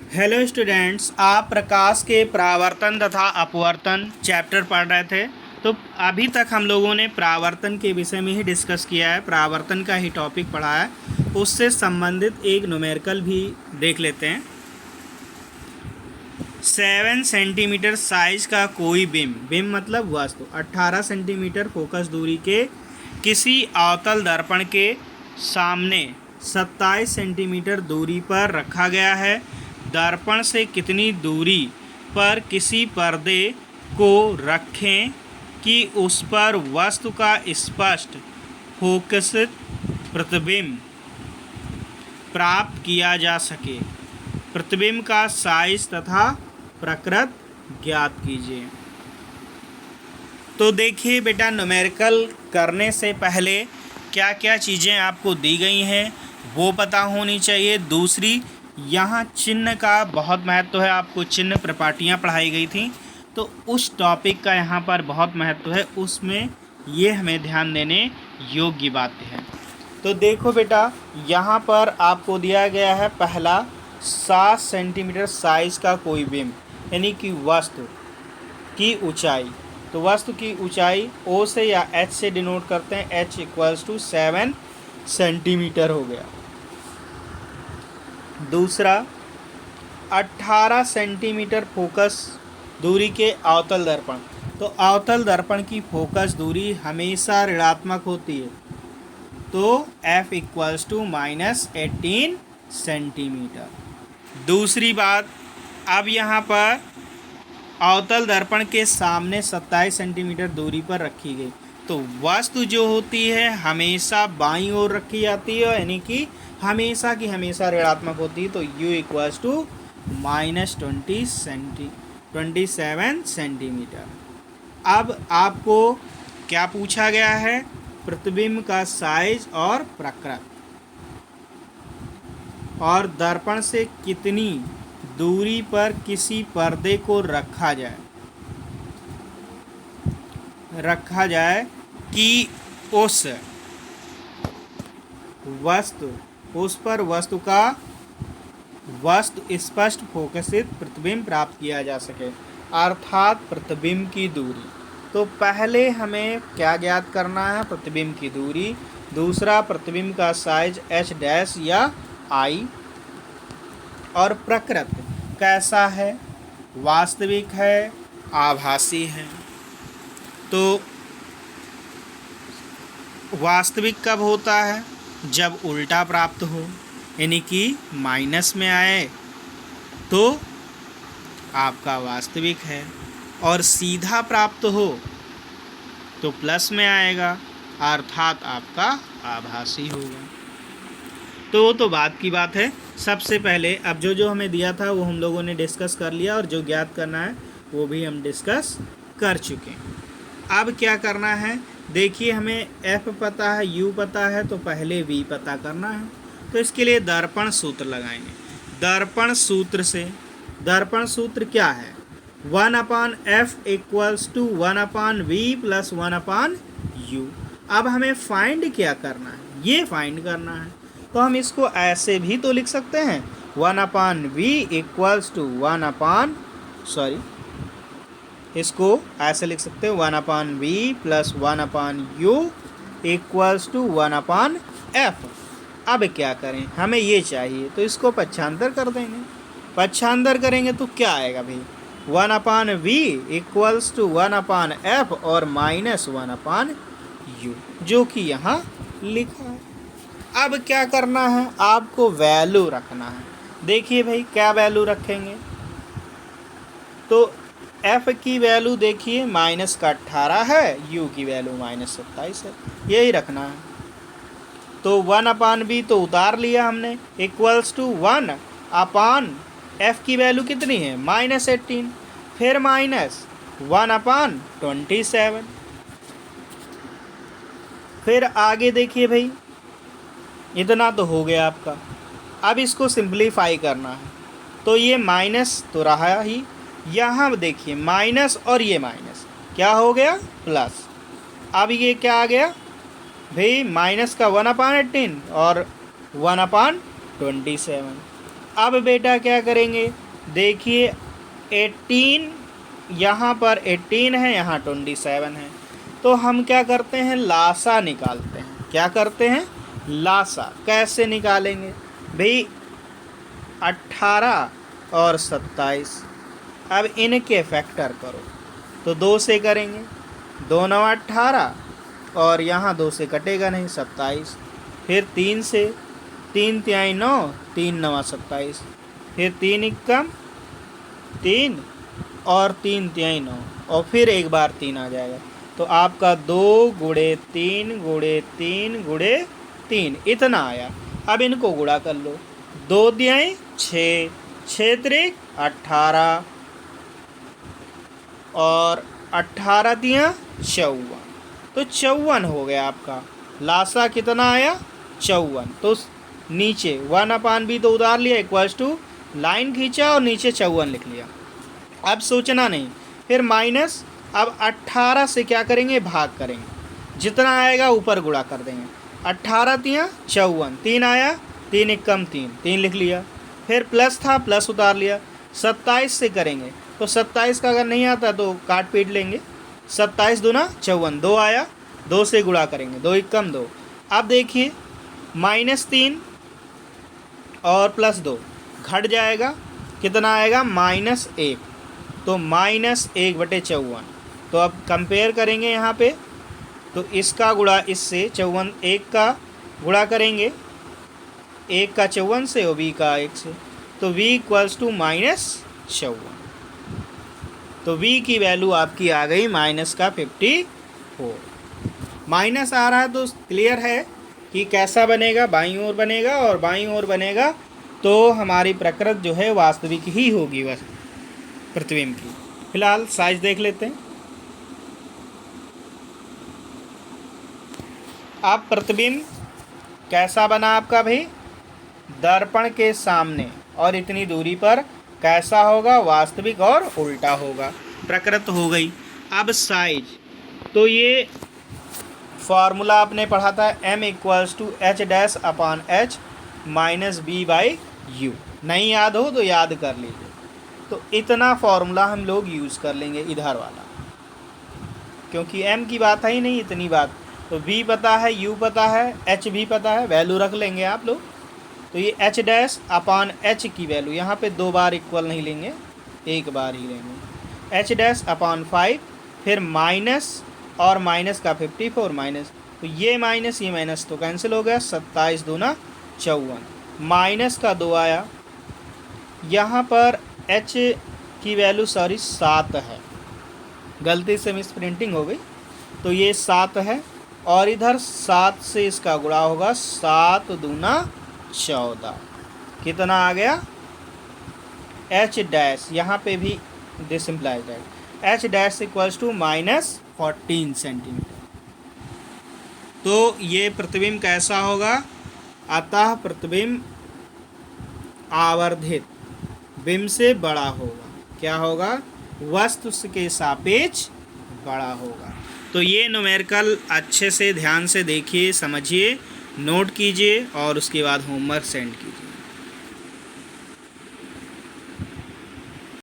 Hello students, आप प्रकाश के परावर्तन तथा अपवर्तन चैप्टर पढ़ रहे थे। तो अभी तक हम लोगों ने परावर्तन के विषय में ही डिस्कस किया है, परावर्तन का ही टॉपिक पढ़ा है। उससे संबंधित एक न्यूमेरिकल भी देख लेते हैं। 7 सेंटीमीटर साइज का कोई बिम मतलब वस्तु 18 सेंटीमीटर फोकस दूरी के किसी अवतल दर्पण के सामने 27 सेंटीमीटर दूरी पर रखा गया है। दर्पण से कितनी दूरी पर किसी पर्दे को रखें कि उस पर वस्तु का स्पष्ट फोकसित प्रतिबिंब प्राप्त किया जा सके। प्रतिबिंब का साइज तथा प्रकृति ज्ञात कीजिए। तो देखिए बेटा, न्यूमेरिकल करने से पहले क्या क्या चीज़ें आपको दी गई हैं वो पता होनी चाहिए। दूसरी, यहाँ चिन्ह का बहुत महत्व है। आपको चिन्ह प्रपाटियाँ पढ़ाई गई थी, तो उस टॉपिक का यहाँ पर बहुत महत्व है। उसमें ये हमें ध्यान देने योग्य बातें हैं। तो देखो बेटा, यहाँ पर आपको दिया गया है पहला 7 सेंटीमीटर साइज़ का कोई बिंब, यानी कि वस्तु की ऊंचाई। तो वस्तु की ऊंचाई O से या H से डिनोट करते हैं। H = 7 सेंटीमीटर हो गया। दूसरा, 18 सेंटीमीटर फोकस दूरी के अवतल दर्पण। तो अवतल दर्पण की फोकस दूरी हमेशा ऋणात्मक होती है, तो F = -18 सेंटीमीटर। दूसरी बात, अब यहाँ पर अवतल दर्पण के सामने 27 सेंटीमीटर दूरी पर रखी गई। तो वस्तु जो होती है हमेशा बाईं ओर रखी जाती है, यानी कि हमेशा की हमेशा ऋणात्मक होती है। तो U = -27 सेंटीमीटर। अब आपको क्या पूछा गया है? प्रतिबिंब का साइज और प्रकृति, और दर्पण से कितनी दूरी पर किसी पर्दे को रखा जाए कि उस पर वस्तु का स्पष्ट फोकसित प्रतिबिंब प्राप्त किया जा सके, अर्थात प्रतिबिंब की दूरी। तो पहले हमें क्या ज्ञात करना है? प्रतिबिंब की दूरी। दूसरा, प्रतिबिंब का साइज H' या I, और प्रकृति कैसा है? वास्तविक है, आभासी है। तो वास्तविक कब होता है? जब उल्टा प्राप्त हो, यानी कि माइनस में आए तो आपका वास्तविक है, और सीधा प्राप्त हो तो प्लस में आएगा, अर्थात आपका आभासी होगा। तो वो तो बात की बात है। सबसे पहले अब जो हमें दिया था वो हम लोगों ने डिस्कस कर लिया, और जो ज्ञात करना है वो भी हम डिस्कस कर चुके हैं। अब क्या करना है? देखिए, हमें F पता है, U पता है, तो पहले V पता करना है। तो इसके लिए दर्पण सूत्र लगाएंगे। दर्पण सूत्र क्या है? 1/F = 1/V + 1/U। अब हमें फाइंड क्या करना है? ये फाइंड करना है। तो हम इसको ऐसे भी तो लिख सकते हैं, 1/V = इसको ऐसे लिख सकते हैं, 1/V + 1/U = 1/F। अब क्या करें? हमें ये चाहिए, तो इसको पक्षांतर कर देंगे। पक्षांतर करेंगे तो क्या आएगा भाई? 1/V = 1/F और -1/U, जो कि यहाँ लिखा है। अब क्या करना है? आपको वैल्यू रखना है। देखिए भाई, क्या वैल्यू रखेंगे? तो F की वैल्यू देखिए -18 है, U की वैल्यू -27 है, यही रखना है। तो 1/V तो उतार लिया हमने, = 1/F की वैल्यू कितनी है? -18, फिर -1/27। फिर आगे देखिए भाई, इतना तो हो गया आपका। अब इसको सिंप्लीफाई करना है, तो ये माइनस तो रहा ही, यहाँ देखिए माइनस, और ये माइनस क्या हो गया? प्लस। अब ये क्या आ गया भाई? माइनस का 1/18 और 1/27। अब बेटा क्या करेंगे, देखिए 18 यहाँ पर 18 है, यहाँ 27 है, तो हम क्या करते हैं, लासा निकालते हैं। क्या करते हैं, लासा। कैसे निकालेंगे भाई, 18 और 27, अब इनके फैक्टर करो तो 2 से करेंगे, 2 9 18 और यहाँ 2 से कटेगा नहीं, 27। फिर 3 से, 3 तिहाई 9, 3 9 27, फिर 3 एकम 3 और 3 तिहाई 9, और फिर एक बार 3 आ जाएगा, तो आपका 2 गुणे 3 गुणे 3 गुणे 3 इतना आया। अब इनको गुणा कर लो, 2 तिहाई 6, 6 त्रिक 18 और 18 तिया 54, तो 54 हो गया आपका। लासा कितना आया, 54। तो नीचे 1/b तो उतार लिया, इक्वल्स टू लाइन खींचा और नीचे 54 लिख लिया। अब सोचना नहीं, फिर माइनस, अब 18 से क्या करेंगे, भाग करेंगे, जितना आएगा ऊपर गुणा कर देंगे। 18 तिया 54, 3 आया, 3 एकम 3, 3 लिख लिया। फिर प्लस था, प्लस उतार लिया। 27 से करेंगे, तो 27 का अगर नहीं आता तो काट पीट लेंगे। 27 दूना 54, 2 आया, 2 से गुणा करेंगे, 2 एकम 2। अब देखिए -3 और +2 घट जाएगा, कितना आएगा, -1, तो -1/54। तो अब कंपेयर करेंगे यहाँ पे, तो इसका गुणा इससे 54, 1 का गुणा करेंगे 1 का 54 से और v का 1 से, तो v इक्वल्स टू -54। तो v की वैल्यू आपकी आ गई -54। माइनस आ रहा है तो क्लियर है कि कैसा बनेगा, बाईं ओर बनेगा, और बाईं ओर बनेगा तो हमारी प्रकृति जो है वास्तविक ही होगी बस प्रतिबिंब की। फिलहाल साइज देख लेते हैं। अब प्रतिबिंब कैसा बना आपका भाई, दर्पण के सामने और इतनी दूरी पर कैसा होगा, वास्तविक और उल्टा होगा, प्रकृति हो गई। अब साइज, तो ये फार्मूला आपने पढ़ा था, m equals to h-h - b/u। नहीं याद हो तो याद कर लीजिए। तो इतना फार्मूला हम लोग यूज़ कर लेंगे इधर वाला, क्योंकि m की बात है ही नहीं, इतनी बात। तो v पता है, u पता है, h भी पता है, वैल्यू रख लेंगे आप लोग। तो ये h-h की वैल्यू यहाँ पे 2 बार इक्वल नहीं लेंगे, 1 बार ही लेंगे। h-5, फिर माइनस और माइनस का 54 माइनस, तो ये माइनस तो कैंसिल हो गया, 27 दूना 54, माइनस का 2 आया। यहाँ पर h की वैल्यू 7 है, गलती से मिस प्रिंटिंग हो गई, तो ये 7 है, और इधर 7 से इसका गुणा होगा, 7 दूना 14, कितना आ गया, h-, यहाँ पे भी this implies that h- equals to -14 centimetre. तो ये प्रतिबिंब कैसा होगा, अतः प्रतिबिंब आवर्धित बिंब से बड़ा होगा। क्या होगा, वस्तु के सापेक्ष बड़ा होगा। तो ये न्यूमेरिकल अच्छे से ध्यान से देखिए, समझिए, नोट कीजिए और उसके बाद होमवर्क सेंड कीजिए।